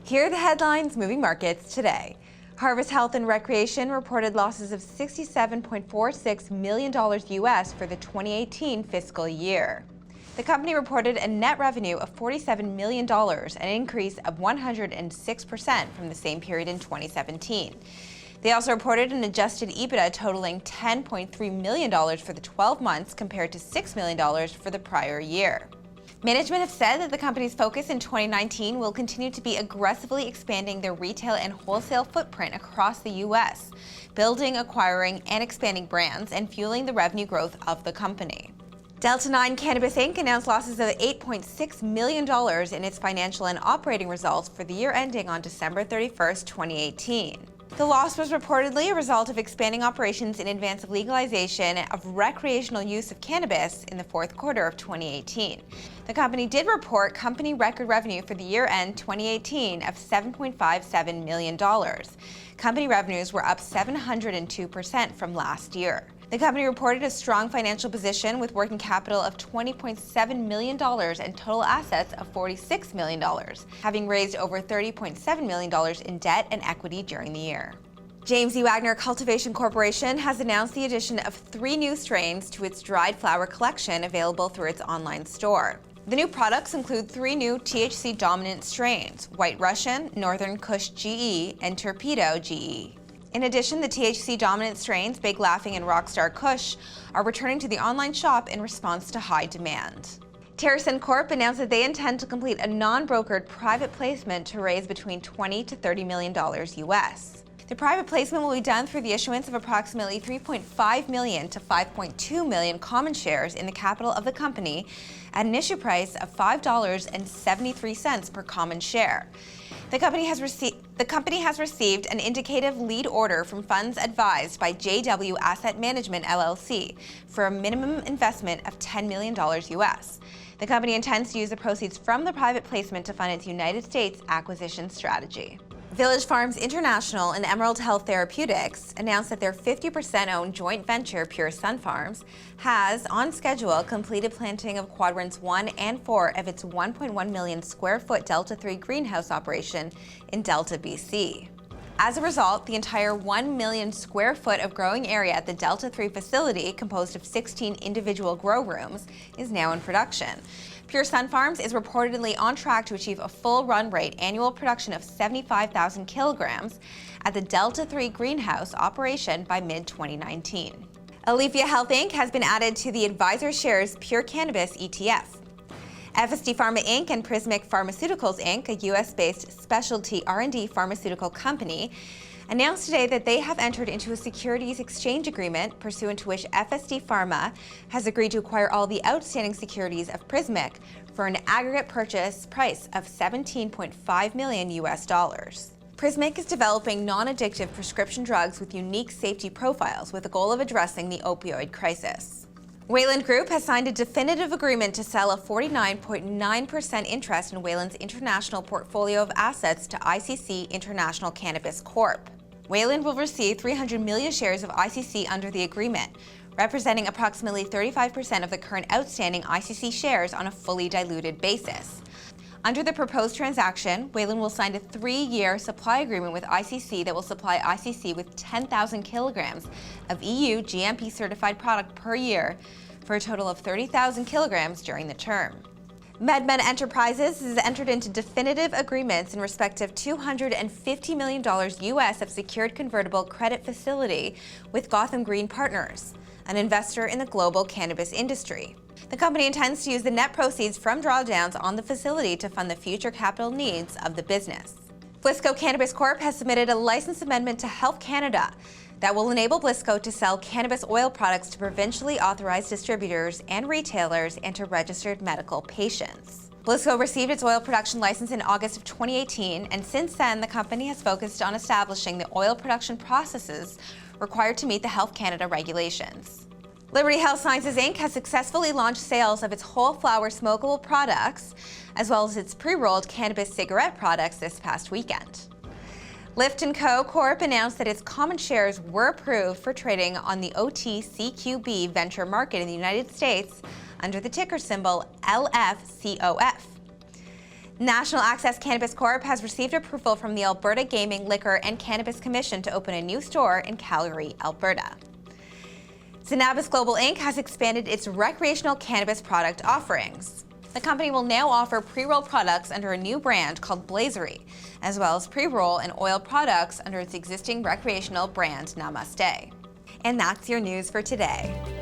Here are the headlines moving markets today. Harvest Health and Recreation reported losses of $67.46 million US for the 2018 fiscal year. The company reported a net revenue of $47 million, an increase of 106% from the same period in 2017. They also reported an adjusted EBITDA totaling $10.3 million for the 12 months compared to $6 million for the prior year. Management have said that the company's focus in 2019 will continue to be aggressively expanding their retail and wholesale footprint across the U.S., building, acquiring, and expanding brands and fueling the revenue growth of the company. Delta 9 Cannabis Inc. announced losses of $8.6 million in its financial and operating results for the year ending on December 31, 2018. The loss was reportedly a result of expanding operations in advance of legalization of recreational use of cannabis in the fourth quarter of 2018. The company did report company record revenue for the year-end 2018 of $7.57 million. Company revenues were up 702% from last year. The company reported a strong financial position with working capital of $20.7 million and total assets of $46 million, having raised over $30.7 million in debt and equity during the year. E Wagner Cultivation Corporation has announced the addition of 3 new strains to its dried flower collection available through its online store. The new products include 3 new THC-dominant strains, White Russian, Northern Kush GE, and Torpedo GE. In addition, the THC-dominant strains, Big Laughing and Rockstar Kush, are returning to the online shop in response to high demand. TerrAscend Corp announced that they intend to complete a non-brokered private placement to raise between $20 to $30 million US. The private placement will be done through the issuance of approximately 3.5 million to 5.2 million common shares in the capital of the company at an issue price of $5.73 per common share. The company has received an indicative lead order from funds advised by JW Asset Management LLC for a minimum investment of $10 million US. The company intends to use the proceeds from the private placement to fund its United States acquisition strategy. Village Farms International and Emerald Health Therapeutics announced that their 50% owned joint venture, Pure Sunfarms, has, on schedule, completed planting of quadrants 1 and 4 of its 1.1 million square foot Delta 3 greenhouse operation in Delta, BC. As a result, the entire 1 million square foot of growing area at the Delta 3 facility, composed of 16 individual grow rooms, is now in production. Pure Sunfarms is reportedly on track to achieve a full run rate annual production of 75,000 kilograms at the Delta 3 greenhouse operation by mid-2019. Aleafia Health Inc. has been added to the Advisor Shares Pure Cannabis ETF. FSD Pharma Inc. and Prismic Pharmaceuticals Inc., a U.S.-based specialty R&D pharmaceutical company, announced today that they have entered into a securities exchange agreement pursuant to which FSD Pharma has agreed to acquire all the outstanding securities of Prismic for an aggregate purchase price of $17.5 million US. Prismic is developing non-addictive prescription drugs with unique safety profiles with the goal of addressing the opioid crisis. Weiland Group has signed a definitive agreement to sell a 49.9% interest in Weiland's international portfolio of assets to ICC International Cannabis Corp. Weiland will receive 300 million shares of ICC under the agreement, representing approximately 35% of the current outstanding ICC shares on a fully diluted basis. Under the proposed transaction, Weiland will sign a 3-year supply agreement with ICC that will supply ICC with 10,000 kilograms of EU GMP certified product per year for a total of 30,000 kilograms during the term. MedMed Enterprises has entered into definitive agreements in respect of $250 million US of secured convertible credit facility with Gotham Green Partners, an investor in the global cannabis industry. The company intends to use the net proceeds from drawdowns on the facility to fund the future capital needs of the business. Bliss Co Cannabis Corp has submitted a license amendment to Health Canada that will enable Bliss Co to sell cannabis oil products to provincially authorized distributors and retailers and to registered medical patients. Bliss Co received its oil production license in August of 2018, and since then the company has focused on establishing the oil production processes required to meet the Health Canada regulations. Liberty Health Sciences Inc. has successfully launched sales of its whole flower smokable products, as well as its pre-rolled cannabis cigarette products this past weekend. Liftin Co. Corp. announced that its common shares were approved for trading on the OTCQB venture market in the United States under the ticker symbol LFCOF. National Access Cannabis Corp has received approval from the Alberta Gaming, Liquor and Cannabis Commission to open a new store in Calgary, Alberta. Cannabis Global Inc. has expanded its recreational cannabis product offerings. The company will now offer pre-roll products under a new brand called Blazery, as well as pre-roll and oil products under its existing recreational brand Namaste. And that's your news for today.